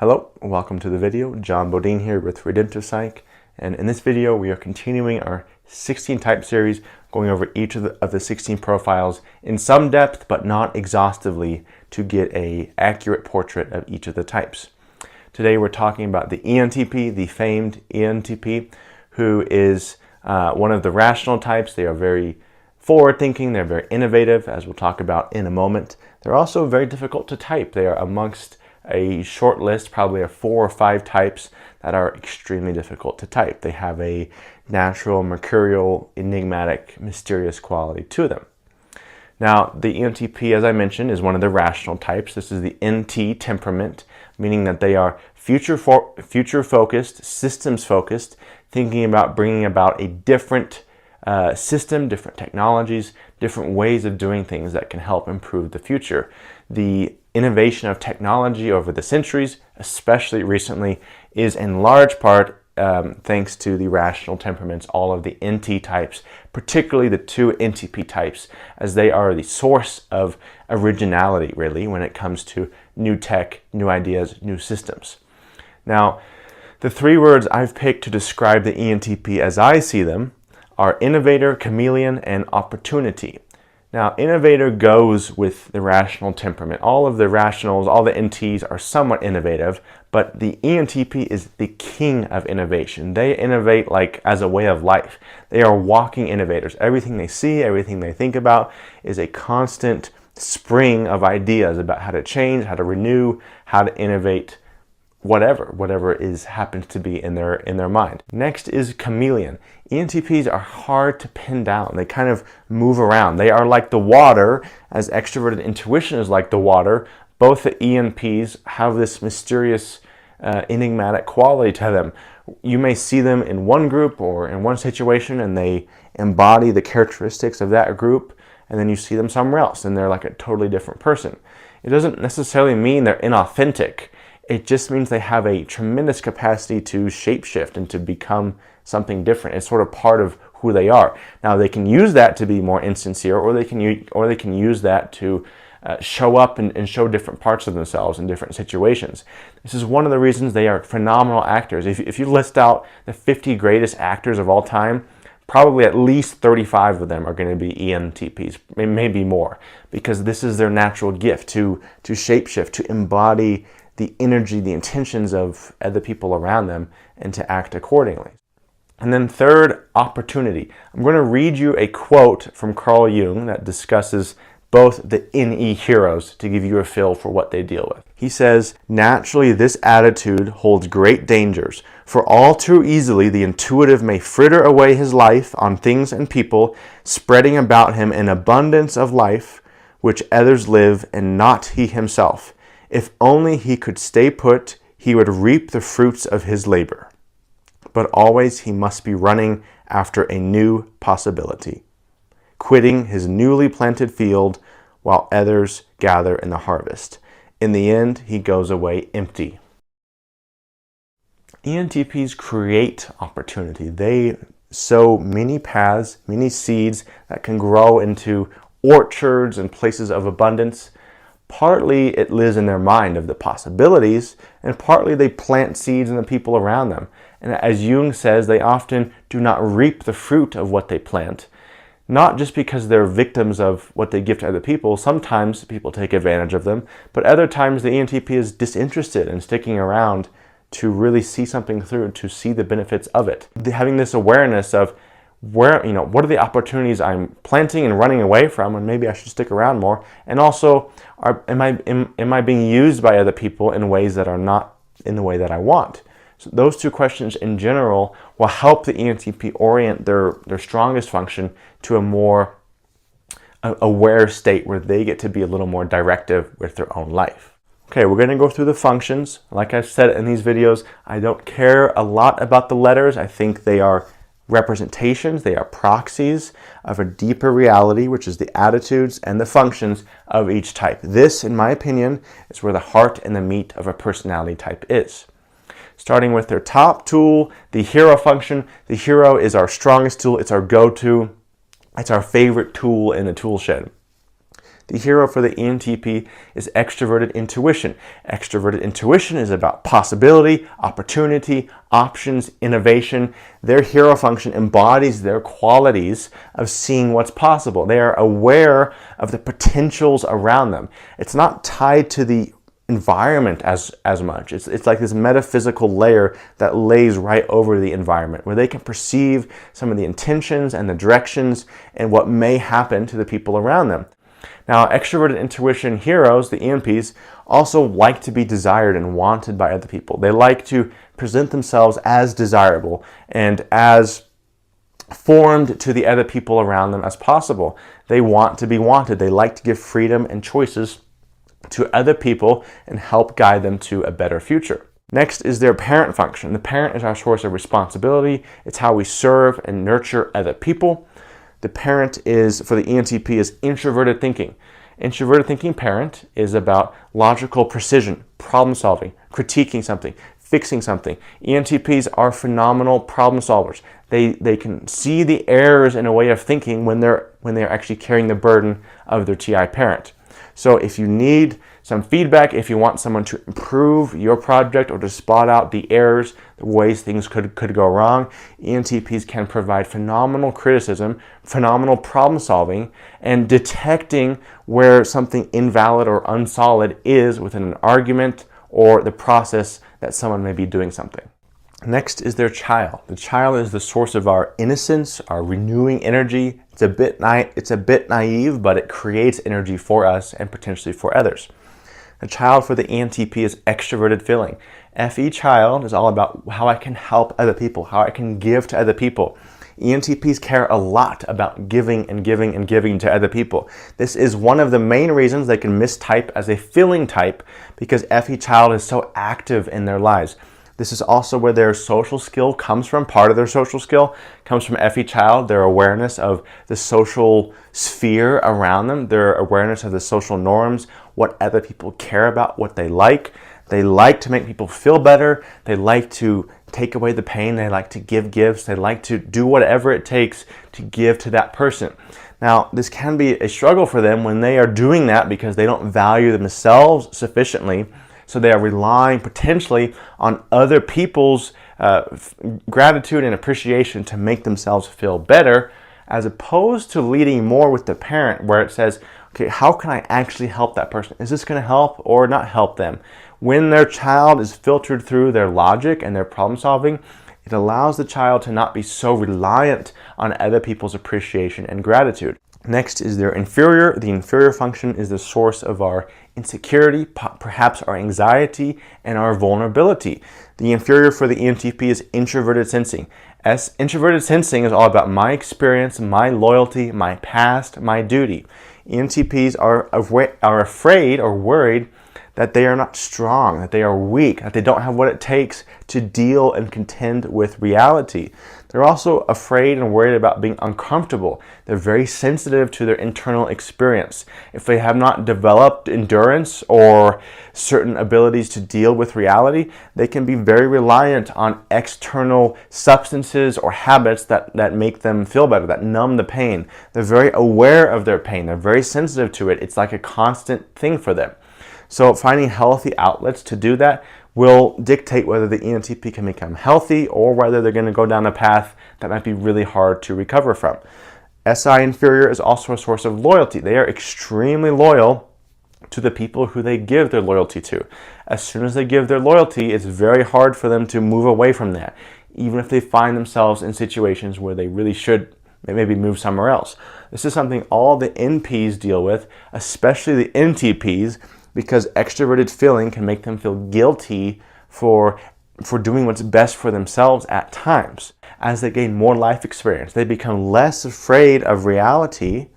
Hello, welcome to the video. John Bodine here with Redemptive Psych, and in this video we are continuing our 16 type series, going over each of the 16 profiles in some depth but not exhaustively to get an accurate portrait of each of the types. Today we're talking about the ENTP, the famed ENTP, who is one of the rational types. They are very forward-thinking, they're very innovative, as we'll talk about in a moment. They're also very difficult to type. They are amongst a short list, probably of 4 or 5 types that are extremely difficult to type. They have a natural, mercurial, enigmatic, mysterious quality to them. Now, the ENTP, as I mentioned, is one of the rational types. This is the NT temperament, meaning that they are future-focused, systems-focused, thinking about bringing about a different system, different technologies, different ways of doing things that can help improve the future. The innovation of technology over the centuries, especially recently, is in large part thanks to the rational temperaments, all of the NT types, particularly the 2 NTP types, as they are the source of originality, really, when it comes to new tech, new ideas, new systems. Now, the 3 words I've picked to describe the ENTP as I see them are innovator, chameleon, and opportunity. Now, innovator goes with the rational temperament. All of the rationals, all the NTs are somewhat innovative, but the ENTP is the king of innovation. They innovate like as a way of life. They are walking innovators. Everything they see, everything they think about is a constant spring of ideas about how to change, how to renew, how to innovate, whatever happens to be in their mind. Next is chameleon. ENTPs are hard to pin down. They kind of move around. They are like the water, as extroverted intuition is like the water. Both the ENPs have this mysterious, enigmatic quality to them. You may see them in one group or in one situation and they embody the characteristics of that group, and then you see them somewhere else and they're like a totally different person. It doesn't necessarily mean they're inauthentic. It just means they have a tremendous capacity to shapeshift and to become something different. It's sort of part of who they are. Now, they can use that to be more insincere, or they can use that to show up and show different parts of themselves in different situations. This is one of the reasons they are phenomenal actors. If you list out the 50 greatest actors of all time, probably at least 35 of them are going to be ENTPs, maybe more, because this is their natural gift to shapeshift, to embody the energy, the intentions of the people around them, and to act accordingly. And then third, opportunity. I'm going to read you a quote from Carl Jung that discusses both the NE heroes to give you a feel for what they deal with. He says, "Naturally, this attitude holds great dangers, for all too easily the intuitive may fritter away his life on things and people, spreading about him an abundance of life, which others live and not he himself. If only he could stay put, he would reap the fruits of his labor. But always he must be running after a new possibility, quitting his newly planted field while others gather in the harvest. In the end, he goes away empty." ENTPs create opportunity. They sow many paths, many seeds that can grow into orchards and places of abundance. Partly it lives in their mind of the possibilities, and partly they plant seeds in the people around them. And as Jung says, they often do not reap the fruit of what they plant, not just because they're victims of what they give to other people. Sometimes people take advantage of them, but other times the ENTP is disinterested in sticking around to really see something through, to see the benefits of it. Having this awareness of what are the opportunities I'm planting and running away from, and maybe I should stick around more, and also am I being used by other people in ways that are not in the way that I want? So those 2 questions in general will help the ENTP orient their strongest function to a more aware state where they get to be a little more directive with their own life. Okay, we're going to go through the functions. Like I've said in these videos, I don't care a lot about the letters. I think they are representations, they are proxies of a deeper reality, which is the attitudes and the functions of each type. This, in my opinion, is where the heart and the meat of a personality type is. Starting with their top tool, the hero function. The hero is our strongest tool. It's our go-to. It's our favorite tool in the tool shed. The hero for the ENTP is extroverted intuition. Extroverted intuition is about possibility, opportunity, options, innovation. Their hero function embodies their qualities of seeing what's possible. They are aware of the potentials around them. It's not tied to the environment as much. It's like this metaphysical layer that lays right over the environment, where they can perceive some of the intentions and the directions and what may happen to the people around them. Now, extroverted intuition heroes, the ENPs, also like to be desired and wanted by other people. They like to present themselves as desirable and as formed to the other people around them as possible. They want to be wanted. They like to give freedom and choices to other people and help guide them to a better future. Next is their parent function. The parent is our source of responsibility. It's how we serve and nurture other people. The parent is, for the ENTP, is introverted thinking. Introverted thinking parent is about logical precision, problem solving, critiquing something, fixing something. ENTPs are phenomenal problem solvers. They can see the errors in a way of thinking when they're actually carrying the burden of their TI parent. So if you need some feedback, if you want someone to improve your project or to spot out the errors, the ways things could go wrong, ENTPs can provide phenomenal criticism, phenomenal problem solving, and detecting where something invalid or unsolid is within an argument or the process that someone may be doing something. Next is their child. The child is the source of our innocence, our renewing energy. It's a bit naive, but it creates energy for us and potentially for others. The child for the ENTP is extroverted feeling. FE child is all about how I can help other people, how I can give to other people. ENTPs care a lot about giving and giving and giving to other people. This is one of the main reasons they can mistype as a feeling type, because FE child is so active in their lives. This is also where their social skill comes from. Part of their social skill comes from FE child, their awareness of the social sphere around them, their awareness of the social norms, what other people care about, what they like. They like to make people feel better. They like to take away the pain. They like to give gifts. They like to do whatever it takes to give to that person. Now, this can be a struggle for them when they are doing that because they don't value themselves sufficiently. So they are relying potentially on other people's gratitude and appreciation to make themselves feel better, as opposed to leading more with the parent, where it says, okay, how can I actually help that person? Is this going to help or not help them? When their child is filtered through their logic and their problem solving, it allows the child to not be so reliant on other people's appreciation and gratitude. Next is their inferior. The inferior function is the source of our insecurity, perhaps our anxiety, and our vulnerability. The inferior for the ENTP is introverted sensing. Introverted sensing is all about my experience, my loyalty, my past, my duty. ENTPs are afraid or worried that they are not strong, that they are weak, that they don't have what it takes to deal and contend with reality. They're also afraid and worried about being uncomfortable. They're very sensitive to their internal experience. If they have not developed endurance or certain abilities to deal with reality, they can be very reliant on external substances or habits that make them feel better, that numb the pain. They're very aware of their pain. They're very sensitive to it. It's like a constant thing for them. So finding healthy outlets to do that will dictate whether the ENTP can become healthy or whether they're going to go down a path that might be really hard to recover from. SI inferior is also a source of loyalty. They are extremely loyal to the people who they give their loyalty to. As soon as they give their loyalty, it's very hard for them to move away from that, even if they find themselves in situations where they really should maybe move somewhere else. This is something all the NPs deal with, especially the NTPs, because extroverted feeling can make them feel guilty for doing what's best for themselves at times. As they gain more life experience, they become less afraid of reality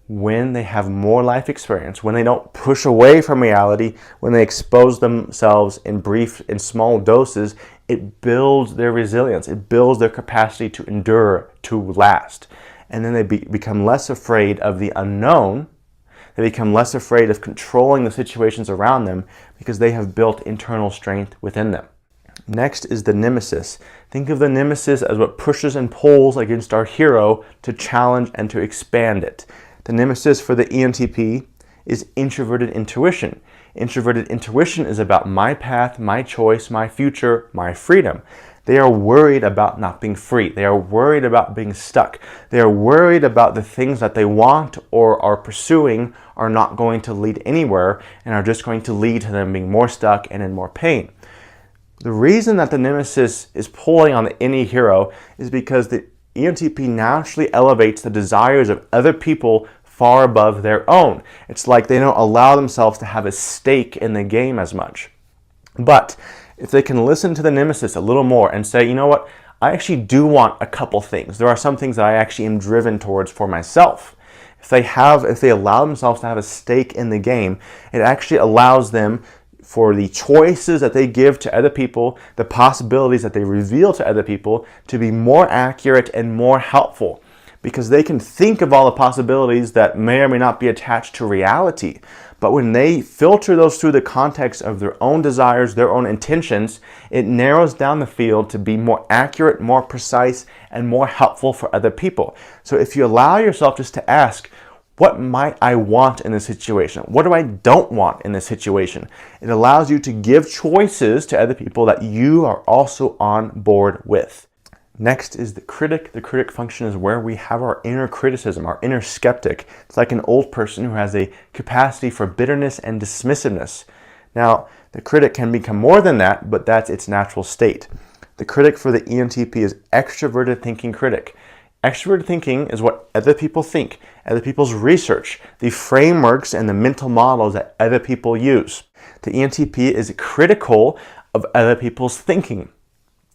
when they have more life experience, when they don't push away from reality, when they expose themselves in small doses. It builds their resilience. It builds their capacity to endure, to last. And then they become less afraid of the unknown. They become less afraid of controlling the situations around them because they have built internal strength within them. Next is the Nemesis. Think of the Nemesis as what pushes and pulls against our hero to challenge and to expand it. The nemesis for the ENTP is introverted intuition. Introverted intuition is about my path, my choice, my future, my freedom. They are worried about not being free. They are worried about being stuck. They are worried about the things that they want or are pursuing are not going to lead anywhere and are just going to lead to them being more stuck and in more pain. The reason that the nemesis is pulling on the any hero is because the ENTP naturally elevates the desires of other people far above their own. It's like they don't allow themselves to have a stake in the game as much. But if they can listen to the nemesis a little more and say, you know what, I actually do want a couple things. There are some things that I actually am driven towards for myself. If they allow themselves to have a stake in the game, it actually allows them for the choices that they give to other people, the possibilities that they reveal to other people, to be more accurate and more helpful. Because they can think of all the possibilities that may or may not be attached to reality. But when they filter those through the context of their own desires, their own intentions, it narrows down the field to be more accurate, more precise, and more helpful for other people. So if you allow yourself just to ask, what might I want in this situation? What do I don't want in this situation? It allows you to give choices to other people that you are also on board with. Next is the critic. The critic function is where we have our inner criticism, our inner skeptic. It's like an old person who has a capacity for bitterness and dismissiveness. Now, the critic can become more than that, but that's its natural state. The critic for the ENTP is extroverted thinking critic. Extroverted thinking is what other people think, other people's research, the frameworks and the mental models that other people use. The ENTP is critical of other people's thinking.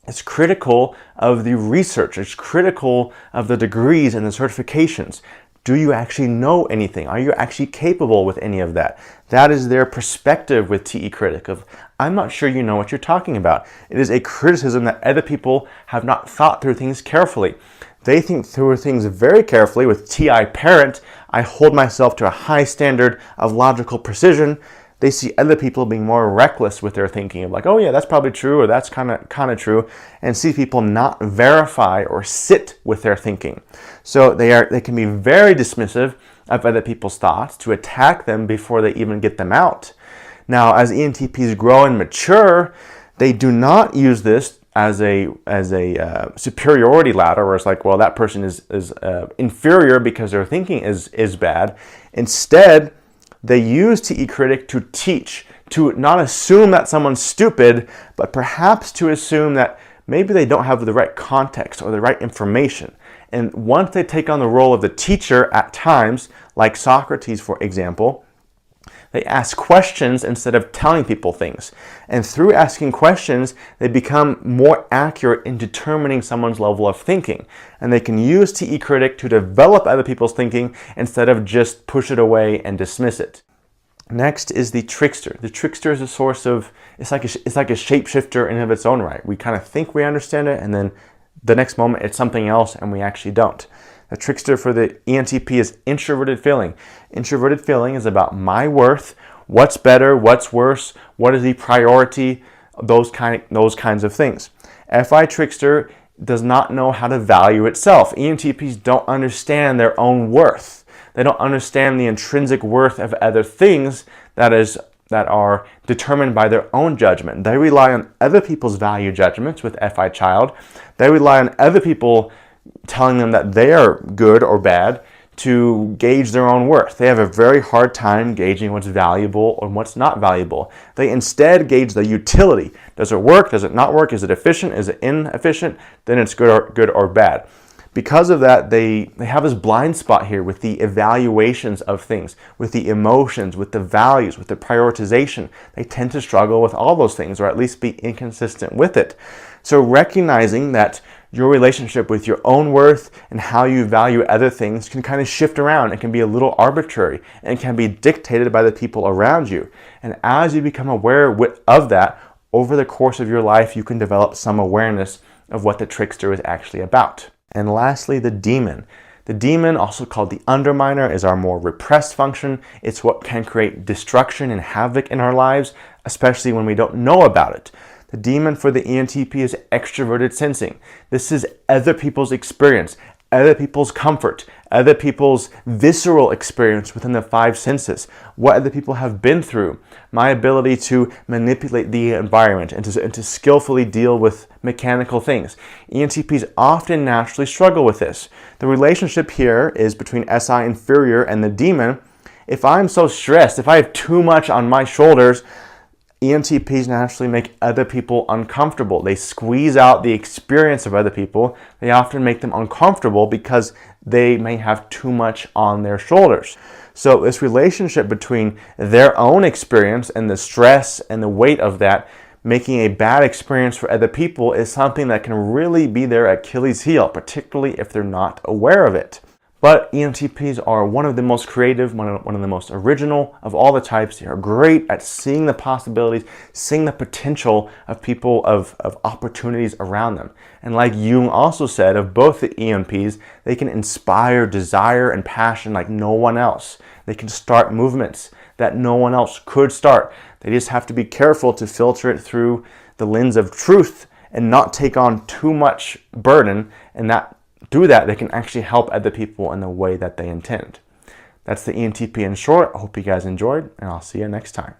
It's critical of the research. It's critical of the degrees and the certifications. Do you actually know anything? Are you actually capable with any of that? That is their perspective with TE Critic of, I'm not sure you know what you're talking about. It is a criticism that other people have not thought through things carefully. They think through things very carefully. With TI Parent, I hold myself to a high standard of logical precision. They see other people being more reckless with their thinking of like, oh yeah, that's probably true, or that's kind of true, and see people not verify or sit with their thinking. So they can be very dismissive of other people's thoughts, to attack them before they even get them out. Now, as ENTPs grow and mature, they do not use this as a superiority ladder, where it's like, well, that person is inferior because their thinking is bad. Instead, they use TE Critic to teach, to not assume that someone's stupid, but perhaps to assume that maybe they don't have the right context or the right information. And once they take on the role of the teacher at times, like Socrates, for example, they ask questions instead of telling people things. And through asking questions, they become more accurate in determining someone's level of thinking. And they can use TE Critic to develop other people's thinking instead of just push it away and dismiss it. Next is the trickster. The trickster is a source of, it's like a shapeshifter in of its own right. We kind of think we understand it, and then the next moment it's something else and we actually don't. The trickster for the ENTP is introverted feeling. Introverted feeling is about my worth, what's better, what's worse, what is the priority, those kinds of things. FI trickster does not know how to value itself. ENTPs don't understand their own worth. They don't understand the intrinsic worth of other things that are determined by their own judgment. They rely on other people's value judgments with FI child. They rely on other people telling them that they are good or bad to gauge their own worth. They have a very hard time gauging what's valuable and what's not valuable. They instead gauge the utility. Does it work? Does it not work? Is it efficient? Is it inefficient? Then it's good or bad. Because of that, they have this blind spot here with the evaluations of things, with the emotions, with the values, with the prioritization. They tend to struggle with all those things, or at least be inconsistent with it. So recognizing that your relationship with your own worth and how you value other things can kind of shift around. It can be a little arbitrary and can be dictated by the people around you. And as you become aware of that, over the course of your life, you can develop some awareness of what the trickster is actually about. And lastly, the demon. The demon, also called the underminer, is our more repressed function. It's what can create destruction and havoc in our lives, especially when we don't know about it. The demon for the ENTP is extroverted sensing. This is other people's experience, other people's comfort, other people's visceral experience within the five senses, what other people have been through, my ability to manipulate the environment and to skillfully deal with mechanical things. ENTPs often naturally struggle with this. The relationship here is between SI inferior and the demon. If I'm so stressed, if I have too much on my shoulders, ENTPs naturally make other people uncomfortable. They squeeze out the experience of other people. They often make them uncomfortable because they may have too much on their shoulders. So this relationship between their own experience and the stress and the weight of that making a bad experience for other people is something that can really be their Achilles heel, particularly if they're not aware of it. But ENTPs are one of the most creative, one of the most original of all the types. They are great at seeing the possibilities, seeing the potential of people, of opportunities around them. And like Jung also said of both the ENPs, they can inspire desire and passion like no one else. They can start movements that no one else could start. They just have to be careful to filter it through the lens of truth and not take on too much burden, and through that, they can actually help other people in the way that they intend. That's the ENTP in short. I hope you guys enjoyed, and I'll see you next time.